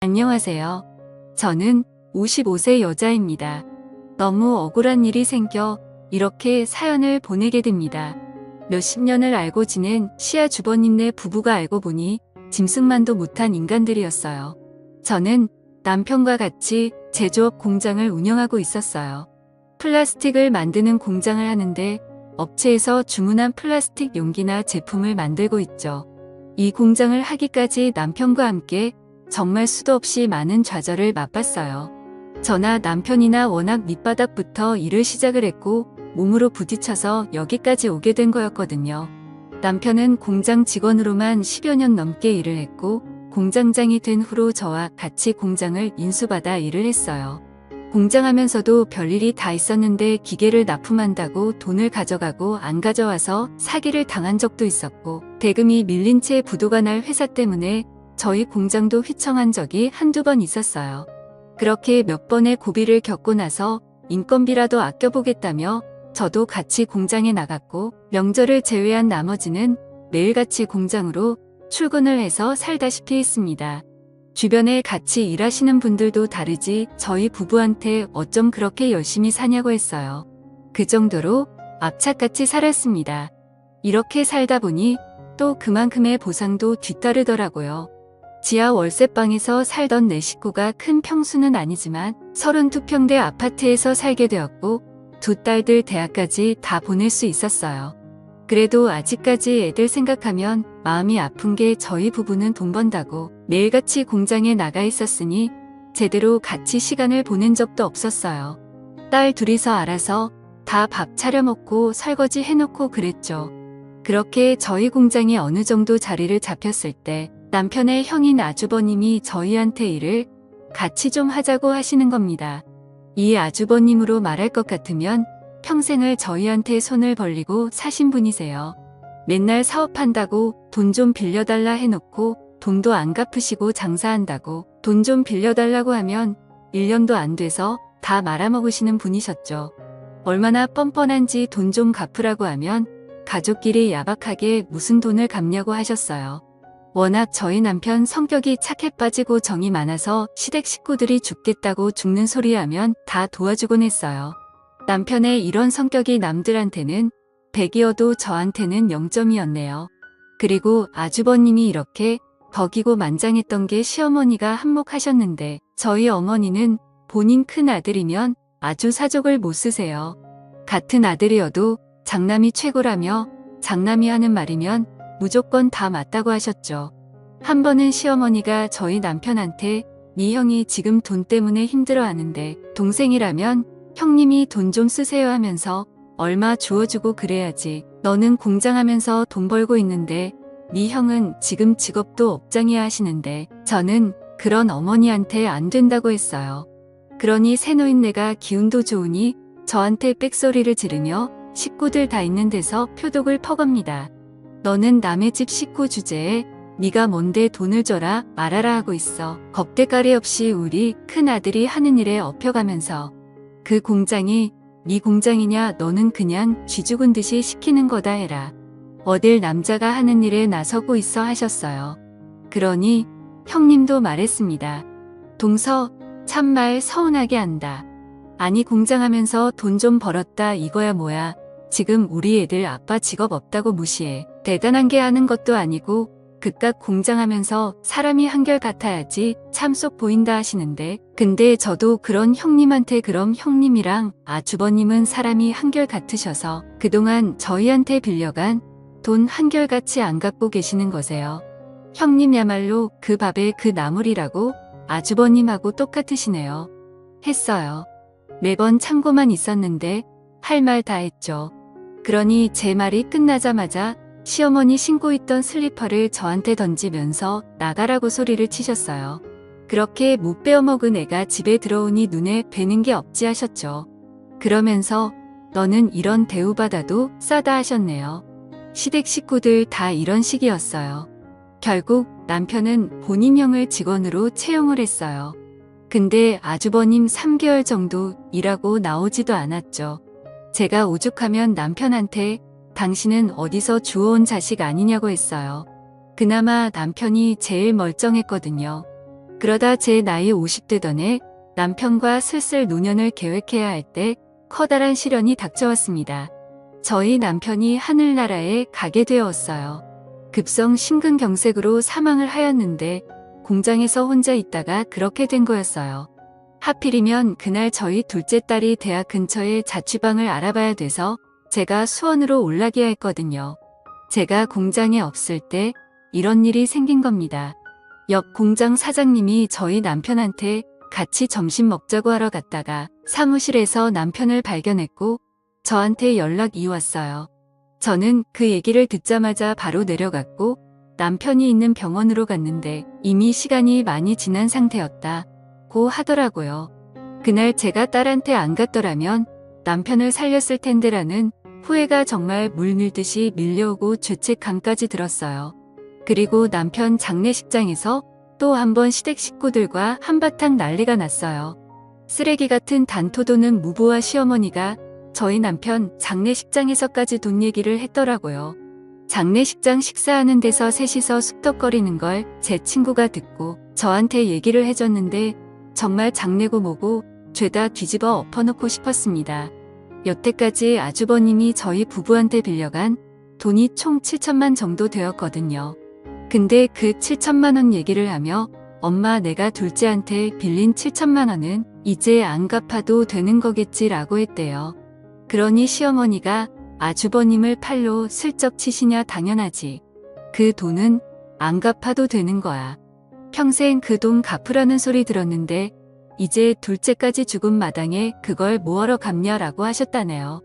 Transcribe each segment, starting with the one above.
안녕하세요. 저는 55세 여자입니다. 너무 억울한 일이 생겨 이렇게 사연을 보내게 됩니다. 몇십 년을 알고 지낸 시아 주버님네 부부가 알고 보니 짐승만도 못한 인간들이었어요. 저는 남편과 같이 제조업 공장을 운영하고 있었어요. 플라스틱을 만드는 공장을 하는데 업체에서 주문한 플라스틱 용기나 제품을 만들고 있죠. 이 공장을 하기까지 남편과 함께 정말 수도 없이 많은 좌절을 맛봤어요. 저나 남편이나 워낙 밑바닥부터 일을 시작을 했고 몸으로 부딪혀서 여기까지 오게 된 거였거든요. 남편은 공장 직원으로만 10여 년 넘게 일을 했고 공장장이 된 후로 저와 같이 공장을 인수받아 일을 했어요. 공장하면서도 별일이 다 있었는데 기계를 납품한다고 돈을 가져가고 안 가져와서 사기를 당한 적도 있었고 대금이 밀린 채 부도가 날 회사 때문에 저희 공장도 휘청한 적이 한두 번 있었어요. 그렇게 몇 번의 고비를 겪고 나서 인건비라도 아껴보겠다며 저도 같이 공장에 나갔고 명절을 제외한 나머지는 매일같이 공장으로 출근을 해서 살다시피 했습니다. 주변에 같이 일하시는 분들도 다르지 저희 부부한테 어쩜 그렇게 열심히 사냐고 했어요. 그 정도로 악착같이 살았습니다. 이렇게 살다 보니 또 그만큼의 보상도 뒤따르더라고요. 지하 월세방에서 살던 내 식구가 큰 평수는 아니지만 32평대 아파트에서 살게 되었고 두 딸들 대학까지 다 보낼 수 있었어요. 그래도 아직까지 애들 생각하면 마음이 아픈 게 저희 부부는 돈 번다고 매일같이 공장에 나가 있었으니 제대로 같이 시간을 보낸 적도 없었어요. 딸 둘이서 알아서 다 밥 차려 먹고 설거지 해놓고 그랬죠. 그렇게 저희 공장이 어느 정도 자리를 잡혔을 때 남편의 형인 아주버님이 저희한테 일을 같이 좀 하자고 하시는 겁니다. 이 아주버님으로 말할 것 같으면 평생을 저희한테 손을 벌리고 사신 분이세요. 맨날 사업한다고 돈 좀 빌려달라 해놓고 돈도 안 갚으시고 장사한다고 돈 좀 빌려달라고 하면 1년도 안 돼서 다 말아먹으시는 분이셨죠. 얼마나 뻔뻔한지 돈 좀 갚으라고 하면 가족끼리 야박하게 무슨 돈을 갚냐고 하셨어요. 워낙 저희 남편 성격이 착해 빠지고 정이 많아서 시댁 식구들이 죽겠다고 죽는 소리 하면 다 도와주곤 했어요. 남편의 이런 성격이 남들한테는 100이어도 저한테는 0점이었네요. 그리고 아주버님이 이렇게 덕이고 만장했던 게 시어머니가 한몫하셨는데 저희 어머니는 본인 큰 아들이면 아주 사족을 못 쓰세요. 같은 아들이어도 장남이 최고라며 장남이 하는 말이면 무조건 다 맞다고 하셨죠. 한 번은 시어머니가 저희 남편한테 네 형이 지금 돈 때문에 힘들어하는데 동생이라면 형님이 돈 좀 쓰세요 하면서 얼마 주워주고 그래야지. 너는 공장하면서 돈 벌고 있는데 네 형은 지금 직업도 업장이야 하시는데 저는 그런 어머니한테 안 된다고 했어요. 그러니 새노인네가 기운도 좋으니 저한테 빽소리를 지르며 식구들 다 있는 데서 표독을 퍼겁니다. 너는 남의 집 식구 주제에 네가 뭔데 돈을 줘라 말아라 하고 있어. 겁대가리 없이 우리 큰아들이 하는 일에 업혀가면서 그 공장이 네 공장이냐 너는 그냥 쥐 죽은 듯이 시키는 거다 해라. 어딜 남자가 하는 일에 나서고 있어 하셨어요. 그러니 형님도 말했습니다. 동서 참말 서운하게 한다. 아니 공장하면서 돈 좀 벌었다 이거야 뭐야. 지금 우리 애들 아빠 직업 없다고 무시해. 대단한 게 하는 것도 아니고 그깟 공장하면서 사람이 한결같아야지 참속 보인다 하시는데 근데 저도 그런 형님한테 그럼 형님이랑 아주버님은 사람이 한결같으셔서 그동안 저희한테 빌려간 돈 한결같이 안 갚고 계시는 거세요. 형님야말로 그 밥에 그 나물이라고 아주버님하고 똑같으시네요. 했어요. 매번 참고만 있었는데 할 말 다 했죠. 그러니 제 말이 끝나자마자 시어머니 신고 있던 슬리퍼를 저한테 던지면서 나가라고 소리를 치셨어요. 그렇게 못 베어먹은 애가 집에 들어오니 눈에 뵈는 게 없지 하셨죠. 그러면서 너는 이런 대우받아도 싸다 하셨네요. 시댁 식구들 다 이런 식이었어요. 결국 남편은 본인 형을 직원으로 채용을 했어요. 근데 아주버님 3개월 정도 일하고 나오지도 않았죠. 제가 오죽하면 남편한테 당신은 어디서 주워온 자식 아니냐고 했어요. 그나마 남편이 제일 멀쩡했거든요. 그러다 제 나이 50되던 해 남편과 슬슬 노년을 계획해야 할 때 커다란 시련이 닥쳐왔습니다. 저희 남편이 하늘나라에 가게 되었어요. 급성 심근경색으로 사망을 하였는데 공장에서 혼자 있다가 그렇게 된 거였어요. 하필이면 그날 저희 둘째 딸이 대학 근처에 자취방을 알아봐야 돼서 제가 수원으로 올라가야 했거든요. 제가 공장에 없을 때 이런 일이 생긴 겁니다. 옆 공장 사장님이 저희 남편한테 같이 점심 먹자고 하러 갔다가 사무실에서 남편을 발견했고 저한테 연락이 왔어요. 저는 그 얘기를 듣자마자 바로 내려갔고 남편이 있는 병원으로 갔는데 이미 시간이 많이 지난 상태였다고 하더라고요. 그날 제가 딸한테 안 갔더라면 남편을 살렸을 텐데라는 후회가 정말 물 밀듯이 밀려오고 죄책감까지 들었어요. 그리고 남편 장례식장에서 또 한 번 시댁 식구들과 한바탕 난리가 났어요. 쓰레기 같은 단토도는 무부와 시어머니가 저희 남편 장례식장에서까지 돈 얘기를 했더라고요. 장례식장 식사하는 데서 셋이서 쑥덕거리는 걸 제 친구가 듣고 저한테 얘기를 해줬는데 정말 장례고 뭐고 죄다 뒤집어 엎어놓고 싶었습니다. 여태까지 아주버님이 저희 부부한테 빌려간 돈이 총 7천만 정도 되었거든요. 근데 그 7천만 원 얘기를 하며 엄마 내가 둘째한테 빌린 7천만 원은 이제 안 갚아도 되는 거겠지라고 했대요. 그러니 시어머니가 아주버님을 팔로 슬쩍 치시냐 당연하지. 그 돈은 안 갚아도 되는 거야. 평생 그 돈 갚으라는 소리 들었는데 이제 둘째까지 죽은 마당에 그걸 뭐하러 갚냐라고 하셨다네요.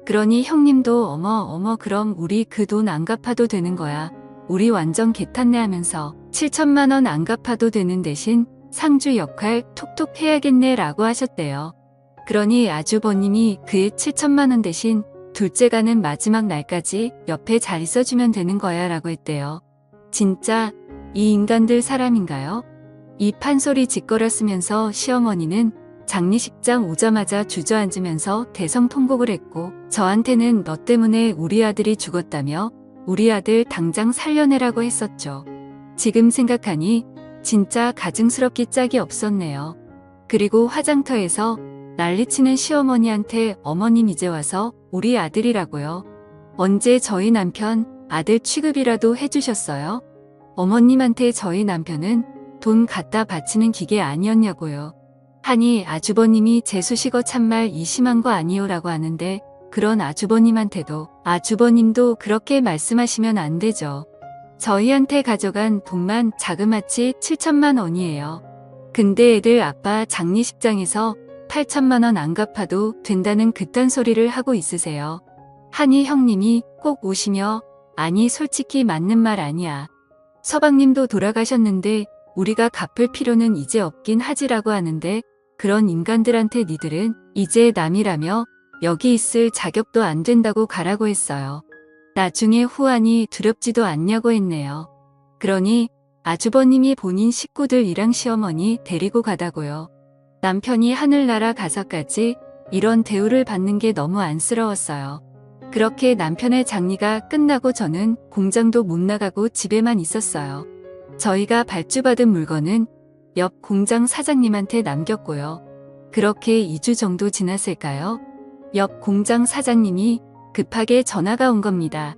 그러니 형님도 어머 그럼 우리 그 돈 안 갚아도 되는 거야. 우리 완전 개탄내 하면서 7천만 원 안 갚아도 되는 대신 상주 역할 톡톡 해야겠네 라고 하셨대요. 그러니 아주버님이 그 7천만 원 대신 둘째 가는 마지막 날까지 옆에 잘 있어주면 되는 거야 라고 했대요. 진짜 이 인간들 사람인가요? 이 판소리 짓거렸으면서 시어머니는 장례식장 오자마자 주저앉으면서 대성통곡을 했고 저한테는 너 때문에 우리 아들이 죽었다며 우리 아들 당장 살려내라고 했었죠. 지금 생각하니 진짜 가증스럽기 짝이 없었네요. 그리고 화장터에서 난리치는 시어머니한테 어머님 이제 와서 우리 아들이라고요. 언제 저희 남편 아들 취급이라도 해주셨어요? 어머님한테 저희 남편은 돈 갖다 바치는 기계 아니었냐고요. 하니 아주버님이 재수식어 참말 이 심한 거 아니요라고 하는데 그런 아주버님한테도 아주버님도 그렇게 말씀하시면 안 되죠. 저희한테 가져간 돈만 자그마치 7천만 원이에요. 근데 애들 아빠 장례식장에서 8천만 원 안 갚아도 된다는 그딴 소리를 하고 있으세요. 하니 형님이 꼭 오시며 아니 솔직히 맞는 말 아니야. 서방님도 돌아가셨는데 우리가 갚을 필요는 이제 없긴 하지라고 하는데 그런 인간들한테 니들은 이제 남이라며 여기 있을 자격도 안 된다고 가라고 했어요. 나중에 후환이 두렵지도 않냐고 했네요. 그러니 아주버님이 본인 식구들이랑 시어머니 데리고 가다고요. 남편이 하늘나라 가서까지 이런 대우를 받는 게 너무 안쓰러웠어요. 그렇게 남편의 장례가 끝나고 저는 공장도 못 나가고 집에만 있었어요. 저희가 발주받은 물건은 옆 공장 사장님한테 남겼고요. 그렇게 2주 정도 지났을까요? 옆 공장 사장님이 급하게 전화가 온 겁니다.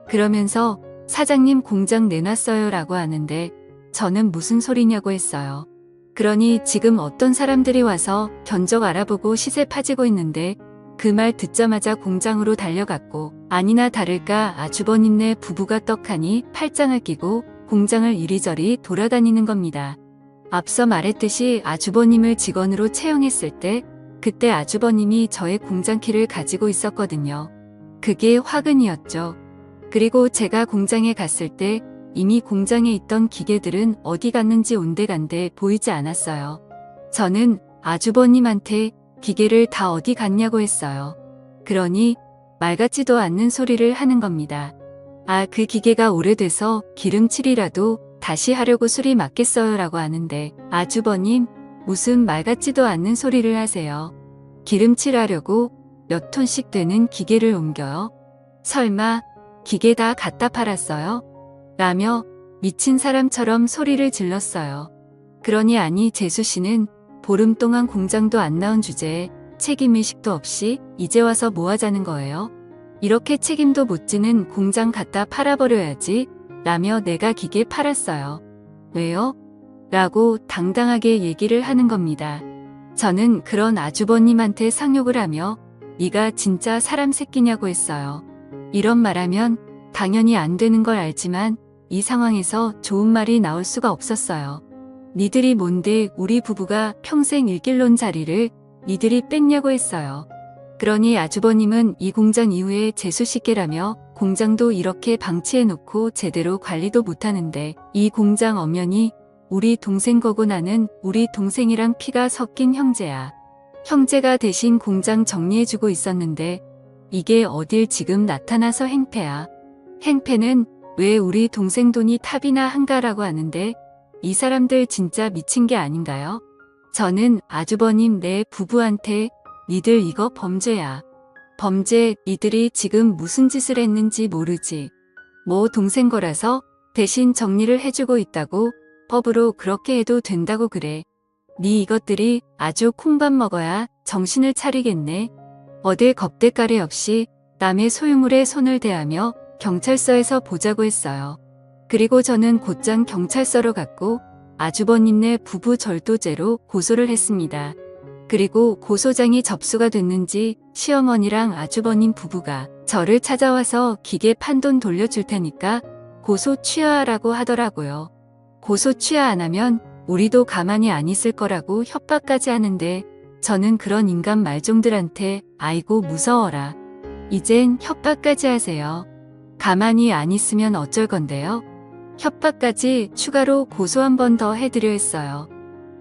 그러면서 사장님 공장 내놨어요 라고 하는데 저는 무슨 소리냐고 했어요. 그러니 지금 어떤 사람들이 와서 견적 알아보고 시세 파지고 있는데 그 말 듣자마자 공장으로 달려갔고 아니나 다를까 아주버님네 부부가 떡하니 팔짱을 끼고 공장을 이리저리 돌아다니는 겁니다. 앞서 말했듯이 아주버님을 직원으로 채용했을 때 그때 아주버님이 저의 공장 키를 가지고 있었거든요. 그게 화근이었죠. 그리고 제가 공장에 갔을 때 이미 공장에 있던 기계들은 어디 갔는지 온데간데 보이지 않았어요. 저는 아주버님한테 기계를 다 어디 갔냐고 했어요. 그러니 말 같지도 않는 소리를 하는 겁니다. 아, 그 기계가 오래돼서 기름칠이라도 다시 하려고 수리 맞겠어요 라고 하는데 아주버님 무슨 말 같지도 않는 소리를 하세요. 기름칠하려고 몇 톤씩 되는 기계를 옮겨요? 설마 기계 다 갖다 팔았어요? 라며 미친 사람처럼 소리를 질렀어요. 그러니 아니 재수 씨는 보름 동안 공장도 안 나온 주제에 책임의식도 없이 이제 와서 뭐 하자는 거예요? 이렇게 책임도 못 지는 공장 갖다 팔아버려야지 라며 내가 기계 팔았어요. 왜요? 라고 당당하게 얘기를 하는 겁니다. 저는 그런 아주버님한테 상욕을 하며 네가 진짜 사람 새끼냐고 했어요. 이런 말하면 당연히 안 되는 걸 알지만 이 상황에서 좋은 말이 나올 수가 없었어요. 니들이 뭔데 우리 부부가 평생 일길론 자리를 니들이 뺐냐고 했어요. 그러니 아주버님은 이 공장 이후에 재수식계라며 공장도 이렇게 방치해놓고 제대로 관리도 못하는데 이 공장 엄연히 우리 동생 거고 나는 우리 동생이랑 피가 섞인 형제야. 형제가 대신 공장 정리해주고 있었는데 이게 어딜 지금 나타나서 행패야. 행패는 왜 우리 동생 돈이 탑이나 한가라고 하는데 이 사람들 진짜 미친 게 아닌가요? 저는 아주버님 내 부부한테 니들 이거 범죄야. 범죄 니들이 지금 무슨 짓을 했는지 모르지. 뭐 동생 거라서 대신 정리를 해주고 있다고 법으로 그렇게 해도 된다고 그래. 니 이것들이 아주 콩밥 먹어야 정신을 차리겠네. 어딜 겁대가리 없이 남의 소유물에 손을 대하며 경찰서에서 보자고 했어요. 그리고 저는 곧장 경찰서로 갔고 아주버님네 부부 절도죄로 고소를 했습니다. 그리고 고소장이 접수가 됐는지 시어머니랑 아주버님 부부가 저를 찾아와서 기계 판돈 돌려줄 테니까 고소 취하하라고 하더라고요. 고소 취하 안 하면 우리도 가만히 안 있을 거라고 협박까지 하는데 저는 그런 인간 말종들한테 아이고 무서워라. 이젠 협박까지 하세요. 가만히 안 있으면 어쩔 건데요? 협박까지 추가로 고소 한 번 더 해드려 했어요.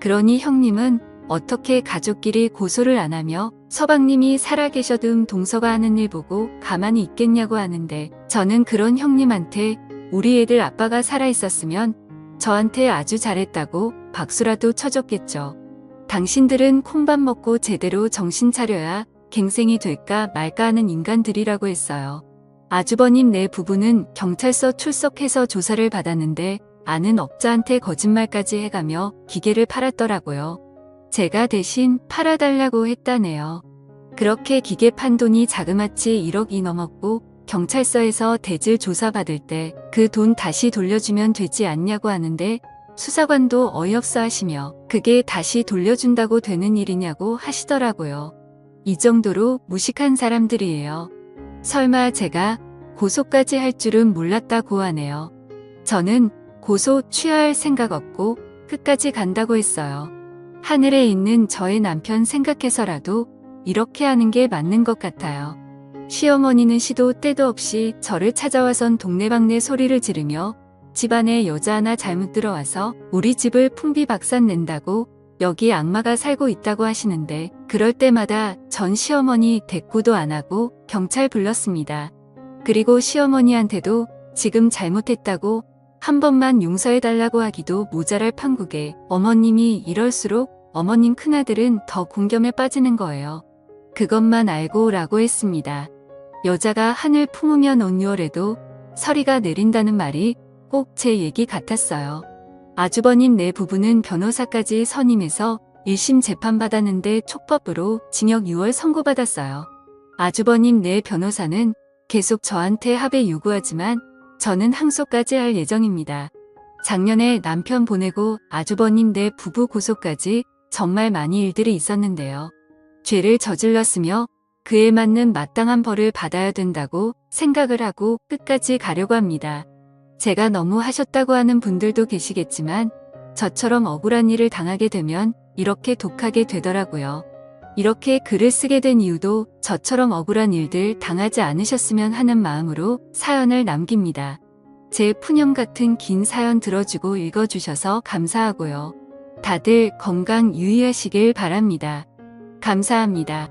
그러니 형님은 어떻게 가족끼리 고소를 안 하며 서방님이 살아계셔도 동서가 하는 일 보고 가만히 있겠냐고 하는데 저는 그런 형님한테 우리 애들 아빠가 살아있었으면 저한테 아주 잘했다고 박수라도 쳐줬겠죠. 당신들은 콩밥 먹고 제대로 정신 차려야 갱생이 될까 말까 하는 인간들이라고 했어요. 아주버님 내 부부는 경찰서 출석해서 조사를 받았는데 아는 업자한테 거짓말까지 해가며 기계를 팔았더라고요. 제가 대신 팔아달라고 했다네요. 그렇게 기계 판 돈이 자그마치 1억이 넘었고 경찰서에서 대질 조사 받을 때 그 돈 다시 돌려주면 되지 않냐고 하는데 수사관도 어이없어 하시며 그게 다시 돌려준다고 되는 일이냐고 하시더라고요. 이 정도로 무식한 사람들이에요. 설마 제가 고소까지 할 줄은 몰랐다고 하네요. 저는 고소 취하할 생각 없고 끝까지 간다고 했어요. 하늘에 있는 저의 남편 생각해서라도 이렇게 하는 게 맞는 것 같아요. 시어머니는 시도 때도 없이 저를 찾아와선 동네방네 소리를 지르며 집안에 여자 하나 잘못 들어와서 우리 집을 풍비박산 낸다고 여기 악마가 살고 있다고 하시는데 그럴 때마다 전 시어머니 대꾸도 안 하고 경찰 불렀습니다. 그리고 시어머니한테도 지금 잘못했다고 한 번만 용서해달라고 하기도 모자랄 판국에 어머님이 이럴수록 어머님 큰아들은 더 공경에 빠지는 거예요. 그것만 알고 라고 했습니다. 여자가 하늘 품으면 온유월에도 서리가 내린다는 말이 꼭 제 얘기 같았어요. 아주버님 내 부부는 변호사까지 선임해서 1심 재판받았는데 촉법으로 징역 6월 선고받았어요. 아주버님 내 변호사는 계속 저한테 합의 요구하지만 저는 항소까지 할 예정입니다. 작년에 남편 보내고 아주버님 내 부부 고소까지 정말 많이 일들이 있었는데요. 죄를 저질렀으며 그에 맞는 마땅한 벌을 받아야 된다고 생각을 하고 끝까지 가려고 합니다. 제가 너무 하셨다고 하는 분들도 계시겠지만 저처럼 억울한 일을 당하게 되면 이렇게 독하게 되더라고요. 이렇게 글을 쓰게 된 이유도 저처럼 억울한 일들 당하지 않으셨으면 하는 마음으로 사연을 남깁니다. 제 푸념 같은 긴 사연 들어주고 읽어주셔서 감사하고요. 다들 건강 유의하시길 바랍니다. 감사합니다.